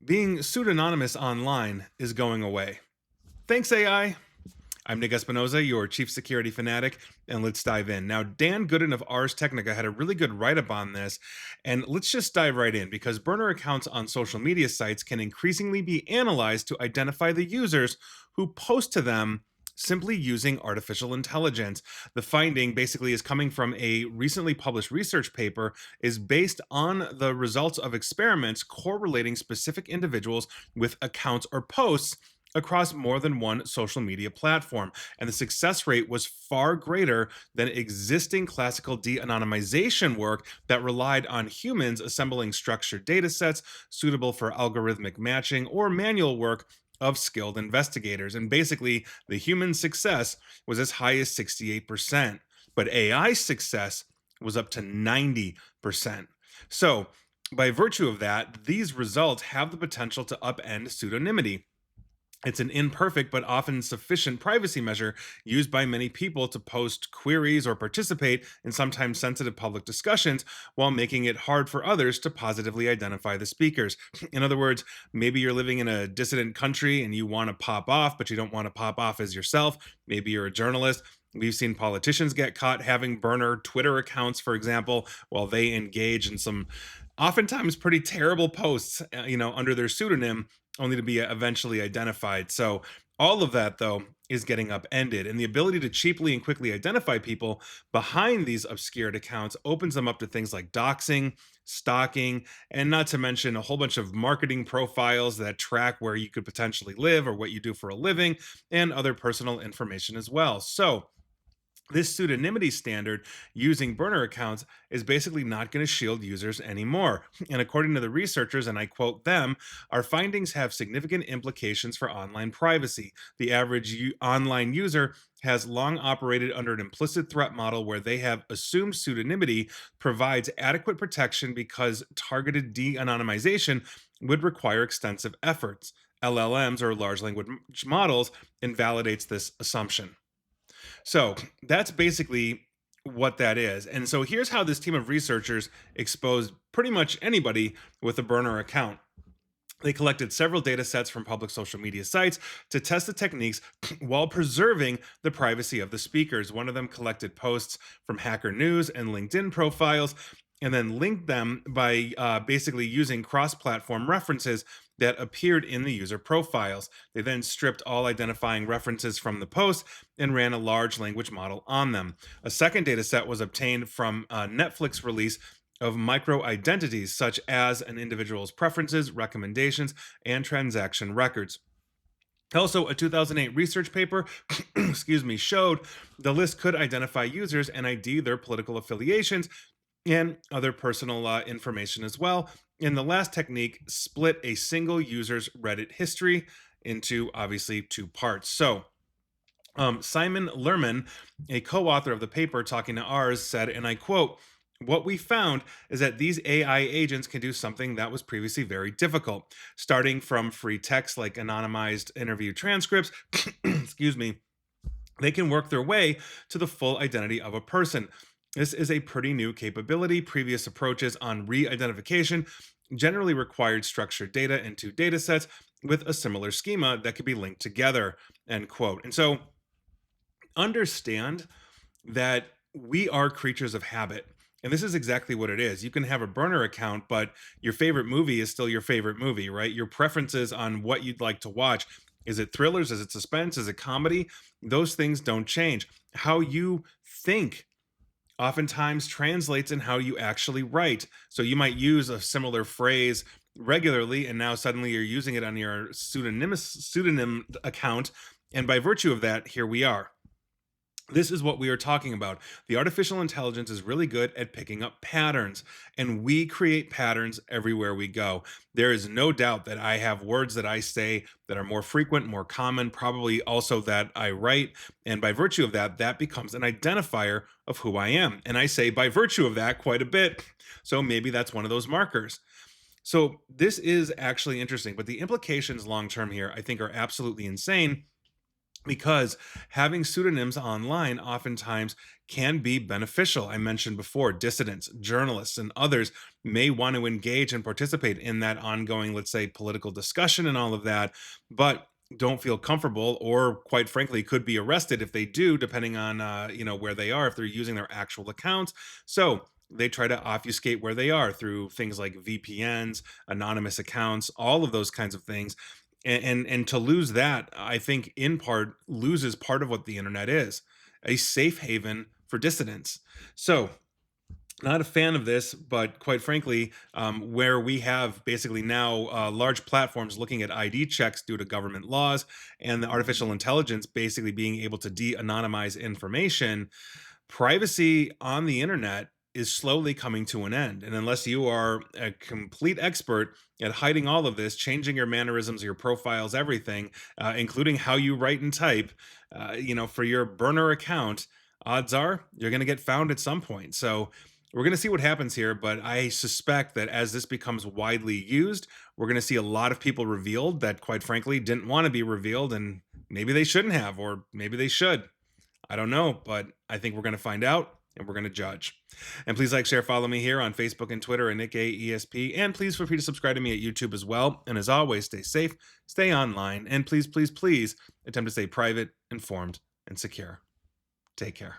Being pseudonymous online is going away. Thanks, AI. I'm Nick Espinoza, your chief security fanatic, and let's dive in. Now, Dan Gooden of Ars Technica had a really good write up on this, and let's just dive right in because burner accounts on social media sites can increasingly be analyzed to identify the users who post to them simply using artificial intelligence. The finding basically is coming from a recently published research paper is based on the results of experiments correlating specific individuals with accounts or posts across more than one social media platform. And the success rate was far greater than existing classical de-anonymization work that relied on humans assembling structured data sets suitable for algorithmic matching or manual work of skilled investigators. And basically, the human success was as high as 68%, but AI success was up to 90%. So, by virtue of that, these results have the potential to upend pseudonymity. It's an imperfect but often sufficient privacy measure used by many people to post queries or participate in sometimes sensitive public discussions while making it hard for others to positively identify the speakers. In other words, maybe you're living in a dissident country and you want to pop off, but you don't want to pop off as yourself. Maybe you're a journalist. We've seen politicians get caught having burner Twitter accounts, for example, while they engage in some oftentimes pretty terrible posts, under their pseudonym only to be eventually identified. So all of that, though, is getting upended. And the ability to cheaply and quickly identify people behind these obscured accounts opens them up to things like doxing, stalking, and not to mention a whole bunch of marketing profiles that track where you could potentially live or what you do for a living and other personal information as well. So, this pseudonymity standard using burner accounts is basically not going to shield users anymore. And according to the researchers, and I quote them, our findings have significant implications for online privacy. The average online user has long operated under an implicit threat model where they have assumed pseudonymity provides adequate protection because targeted de anonymization would require extensive efforts. LLMs or large language models invalidates this assumption. So that's basically what that is. And so here's how this team of researchers exposed pretty much anybody with a burner account. They collected several data sets from public social media sites to test the techniques while preserving the privacy of the speakers. One of them collected posts from Hacker News and LinkedIn profiles and then linked them by basically using cross platform references that appeared in the user profiles. They then stripped all identifying references from the post and ran a large language model on them. A second data set was obtained from a Netflix release of micro identities, such as an individual's preferences, recommendations, and transaction records. Also, a 2008 research paper, excuse me, showed the list could identify users and ID their political affiliations and other personal information as well. And the last technique split a single user's Reddit history into obviously two parts. So, Simon Lerman, a co author of the paper talking to ours, said, and I quote, what we found is that these AI agents can do something that was previously very difficult, starting from free text like anonymized interview transcripts, excuse me, they can work their way to the full identity of a person. This is a pretty new capability. Previous approaches on re identification generally required structured data into data sets with a similar schema that could be linked together. End quote. And so understand that we are creatures of habit. And this is exactly what it is. You can have a burner account, but your favorite movie is still your favorite movie, right? Your preferences on what you'd like to watch. Is it thrillers? Is it suspense? Is it comedy? Those things don't change. How you think oftentimes translates in how you actually write. So you might use a similar phrase regularly, and now suddenly you're using it on your pseudonym account. And by virtue of that, here we are. This is what we are talking about. The artificial intelligence is really good at picking up patterns, and we create patterns everywhere we go. There is no doubt that I have words that I say that are more frequent, more common, probably also that I write. And by virtue of that, that becomes an identifier of who I am. And I say by virtue of that quite a bit. So maybe that's one of those markers. So this is actually interesting, but the implications long term here, I think, are absolutely insane because having pseudonyms online oftentimes can be beneficial. I mentioned before, dissidents, journalists, and others may want to engage and participate in that ongoing, let's say, political discussion and all of that, but don't feel comfortable, or quite frankly could be arrested if they do, depending on where they are, if they're using their actual accounts. So they try to obfuscate where they are through things like VPNs, anonymous accounts, all of those kinds of things. And to lose that, I think in part loses part of what the internet is, a safe haven for dissidents. So not a fan of this, but quite frankly, where we have basically now large platforms looking at ID checks due to government laws, and the artificial intelligence basically being able to de-anonymize information, privacy on the internet is slowly coming to an end. And unless you are a complete expert at hiding all of this, changing your mannerisms, your profiles, everything, including how you write and type, for your burner account, odds are you're going to get found at some point. So we're going to see what happens here, but I suspect that as this becomes widely used, we're going to see a lot of people revealed that, quite frankly, didn't want to be revealed, and maybe they shouldn't have, or maybe they should. I don't know, but I think we're going to find out and we're going to judge. And please like, share, follow me here on Facebook and Twitter at NickAESP. And please feel free to subscribe to me at YouTube as well. And as always, stay safe, stay online, and please, please, please attempt to stay private, informed, and secure. Take care.